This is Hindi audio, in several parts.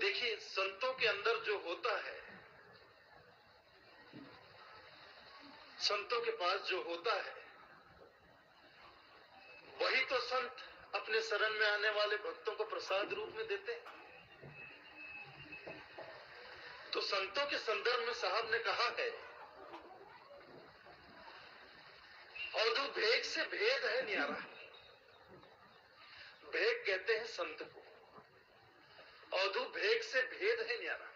देखिए, संतों के अंदर जो होता है, संतों के पास जो होता है, वही तो संत अपने शरण में आने वाले भक्तों को प्रसाद रूप में देते हैं। तो संतों के संदर्भ में साहब ने कहा है, अवधू भेद से भेद है न्यारा। भेद कहते हैं संत को, अवधू भेद से भेद है न्यारा।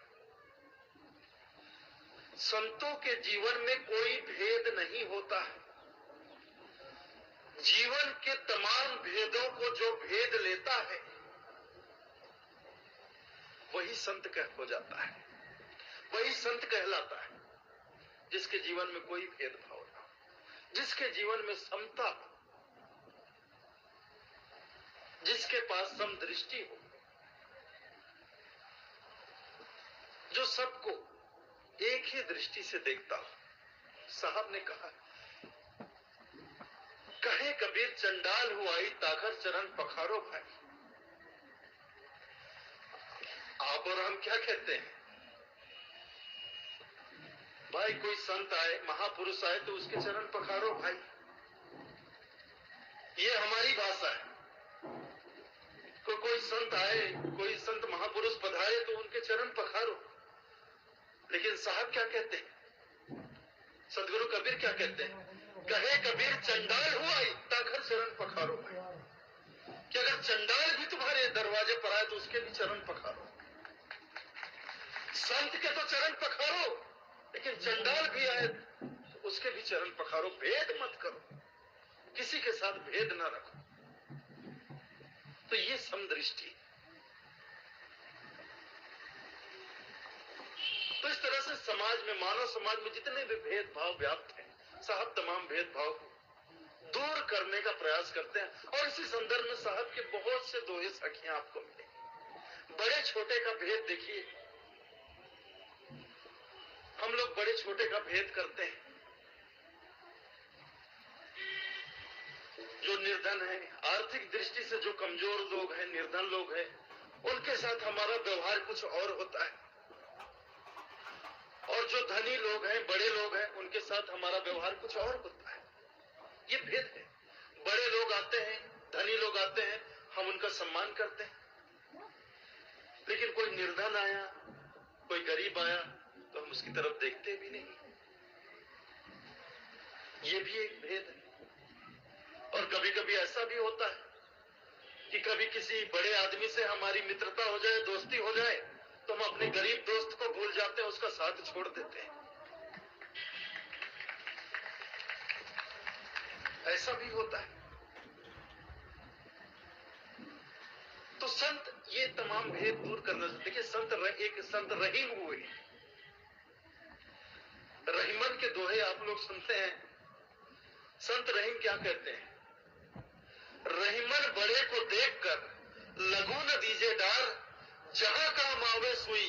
संतों के जीवन में कोई भेद नहीं होता है। जीवन के तमाम भेदों को जो भेद लेता है, वही संत हो जाता है, वही संत कहलाता है। जिसके जीवन में कोई भेदभाव ना हो, जिसके जीवन में समता हो, जिसके पास समदृष्टि हो, जो सबको एक ही दृष्टि से देखता हो। साहब ने कहा, कहे कबीर चंडाल हुआई ताकर चरण पखारो भाई। आप और हम क्या कहते हैं? भाई कोई संत आए, महापुरुष आए तो उसके चरण पखारो भाई, ये हमारी भाषा है। कोई संत आए, कोई संत महापुरुष पधारे तो उनके चरण पखारो। लेकिन साहब क्या कहते हैं? सदगुरु कबीर क्या कहते हैं? कहे कबीर चंडाल हुआ ताकर चरण पखारो भाई। कि अगर चंडाल भी तुम्हारे दरवाजे पर आए तो उसके भी चरण पखारो। संत के तो चरण पखारो, लेकिन चंडाल भी आए तो उसके भी चरण पखारो। भेद मत करो, किसी के साथ भेद ना रखो। तो ये समदृष्टि। तो इस तरह से समाज में, मानव समाज में जितने भी भेदभाव व्याप्त हैं, साहब तमाम भेदभाव को दूर करने का प्रयास करते हैं। और इसी संदर्भ में साहब के बहुत से दोहे सखियां आपको मिलेंगी। बड़े छोटे का भेद देखिए, हम लोग बड़े छोटे का भेद करते हैं। जो निर्धन है, आर्थिक दृष्टि से जो कमजोर लोग हैं, निर्धन लोग हैं, उनके साथ हमारा व्यवहार कुछ और होता है। और जो धनी लोग हैं, बड़े लोग हैं, उनके साथ हमारा व्यवहार कुछ और होता है। ये भेद है। बड़े लोग आते हैं, धनी लोग आते हैं, हम उनका सम्मान करते हैं। लेकिन कोई निर्धन आया, कोई गरीब आया तो हम उसकी तरफ देखते भी नहीं। ये भी एक भेद है। और कभी कभी ऐसा भी होता है कि कभी किसी बड़े आदमी से हमारी मित्रता हो जाए, दोस्ती हो जाए, तो हम अपने गरीब दोस्त को भूल जाते हैं, उसका साथ छोड़ देते हैं। ऐसा भी होता है। तो संत ये तमाम भेद दूर करना। देखिए, एक संत रहीम हुए। रहीमन के दोहे आप लोग सुनते हैं। संत रहीम क्या कहते हैं? रहीमन बड़े को देखकर लगू न दीजे डार, जहां काम आवे सुई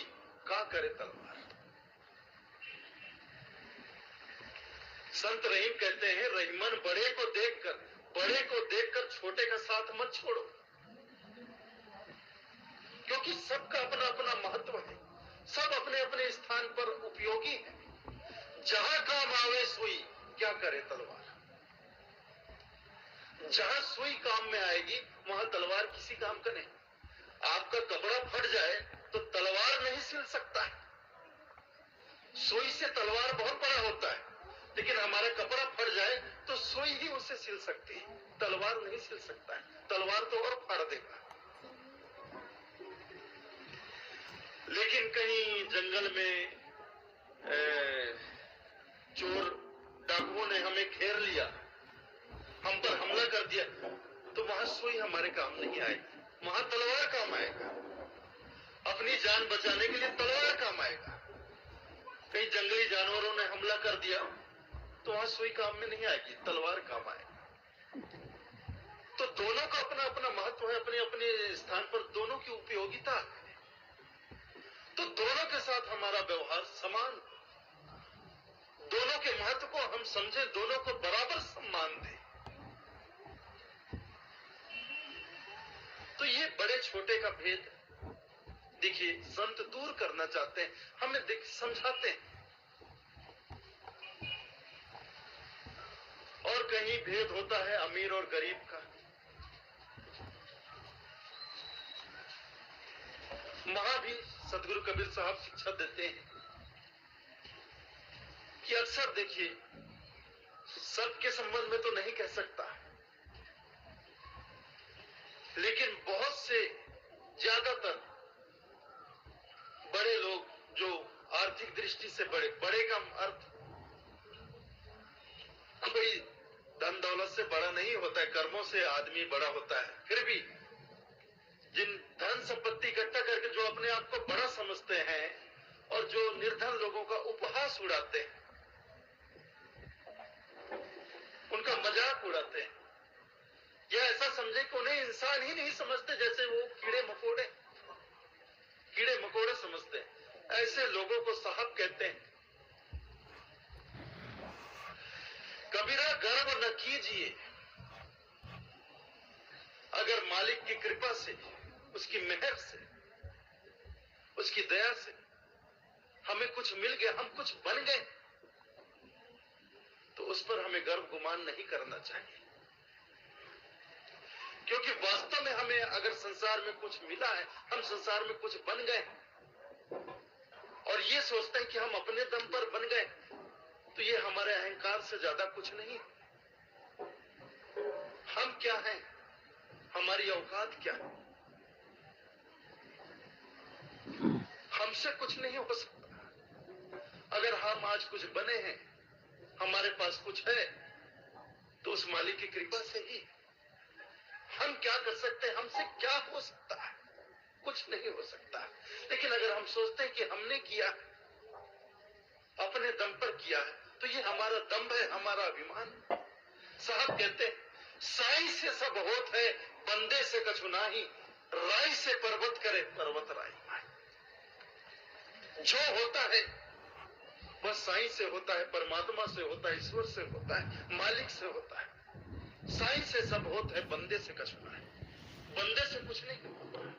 का करे तलवार। संत रहीम कहते हैं, रहीमन बड़े को देखकर छोटे का साथ मत छोड़ो, क्योंकि सबका अपना अपना महत्व है, सब अपने अपने स्थान पर उपयोगी है। जहां काम आवे सुई क्या करे तलवार। जहां सुई काम में आएगी वहां तलवार किसी काम का नहीं। आपका कपड़ा फट जाए तो तलवार नहीं सिल सकता है। सुई से तलवार बहुत बड़ा होता है, लेकिन हमारा कपड़ा फट जाए तो सुई ही उसे सिल सकती है, तलवार नहीं सिल सकता है। तलवार तो और फाड़ देगा। लेकिन कहीं जंगल में चोर डाकुओं ने हमें घेर लिया, हम पर हमला कर दिया, तो वहां सुई हमारे काम नहीं आएगी, वहां तलवार काम आएगा। अपनी जान बचाने के लिए तलवार काम आएगा। कहीं जंगली जानवरों ने हमला कर दिया तो वहां सुई काम में नहीं आएगी, तलवार काम आएगा। तो दोनों का अपना अपना महत्व है, अपने अपने स्थान पर दोनों की उपयोगिता है। तो दोनों के साथ हमारा व्यवहार समान, दोनों के महत्व को हम समझें, दोनों को बराबर सम्मान दें। तो ये बड़े छोटे का भेद देखिए, संत दूर करना चाहते हैं, हमें देख समझाते हैं। और कहीं भेद होता है अमीर और गरीब का। वहां भी सदगुरु कबीर साहब शिक्षा देते हैं कि अक्सर देखिए, सबके संबंध में तो नहीं कह सकता, लेकिन बहुत से ज्यादातर बड़े लोग जो आर्थिक दृष्टि से बड़े का अर्थ कोई धन दौलत से बड़ा नहीं होता है, कर्मों से आदमी बड़ा होता है। फिर भी जिन धन संपत्ति इकट्ठा करके जो अपने आप को बड़ा समझते हैं और जो निर्धन लोगों का उपहास उड़ाते हैं, उनका मजाक उड़ाते हैं, या ऐसा समझे कि उन्हें इंसान ही नहीं समझते, जैसे वो कीड़े मकोड़े समझते हैं, ऐसे लोगों को साहब कहते हैं। कबीरा गर्व न कीजिए, अगर मालिक की कृपा से, उसकी मेहर से, उसकी दया से हमें कुछ मिल गया, हम कुछ बन गए, तो उस पर हमें गर्व गुमान नहीं करना चाहिए। क्योंकि वास्तव में हमें अगर संसार में कुछ मिला है, हम संसार में कुछ बन गए, और ये सोचते हैं कि हम अपने दम पर बन गए, तो ये हमारे अहंकार से ज्यादा कुछ नहीं। हम क्या हैं, हमारी औकात क्या है, हमसे कुछ नहीं हो सकता। अगर हम आज कुछ बने हैं, हमारे पास कुछ है, तो उस मालिक की कृपा से ही। हम क्या कर सकते हैं, हमसे क्या हो सकता है, कुछ नहीं हो सकता। लेकिन अगर हम सोचते हैं कि हमने किया, अपने दम पर किया है, तो ये हमारा दम्भ है, हमारा अभिमान। साहब कहते हैं, साई से सब होत है, बंदे से कछु नाही, राई से पर्वत करे, पर्वत राई। जो होता है वह साई से होता है, परमात्मा से होता है, ईश्वर से होता है, मालिक से होता है। साई से सब होता है, बंदे से कछु नाही, बंदे से कुछ नहीं होता है।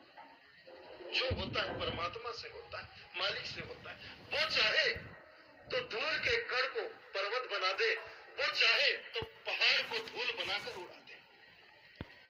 जो होता है परमात्मा से होता है, मालिक से होता है। वो चाहे तो धूल के कण को पर्वत बना दे, वो चाहे तो पहाड़ को धूल बनाकर उड़ा दे।